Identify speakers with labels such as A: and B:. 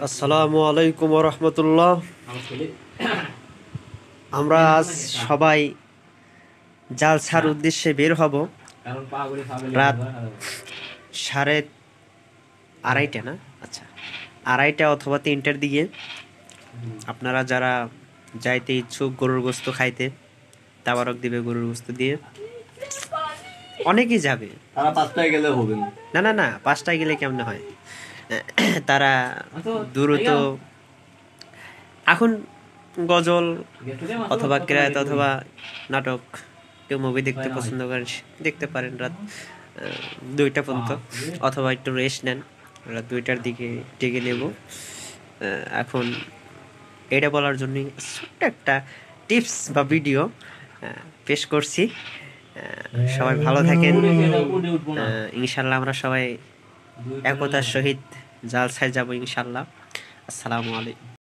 A: আসসালামু আলাইকুম ওয়া রাহমাতুল্লাহ। আমরা আজ সবাই জালসার উদ্দেশ্যে বের হব। রাত 2:30 না, আচ্ছা 2:30 অথবা 3টার দিকে। আপনারা যারা যাইতে ইচ্ছুক গরুর গোস্ত খাইতে, তাবারক দিবে গরুর গোস্ত দিয়ে। অনেকেই যাবে,
B: তারা 5টায় গেলে হবে
A: না না না 5টায় গেলে কেমনে হয়, তারা দ্রুত এখন গজল অথবা কেরাত অথবা নাটক, কেউ মুভি দেখতে পছন্দ করেন দেখতে পারেন রাত 2টা পর্যন্ত, অথবা একটু রেস্ট নেন, রাত 2টার দিকে ডেকে নেব। এখন এটা বলার জন্য ছোট্ট একটা টিপস বা ভিডিও পেশ করছি। সবাই ভালো থাকেন। ইনশাল্লাহ আমরা সবাই একতার সহিত জালসায় যাব ইনশাল্লাহ। আসসালামু আলাইকুম।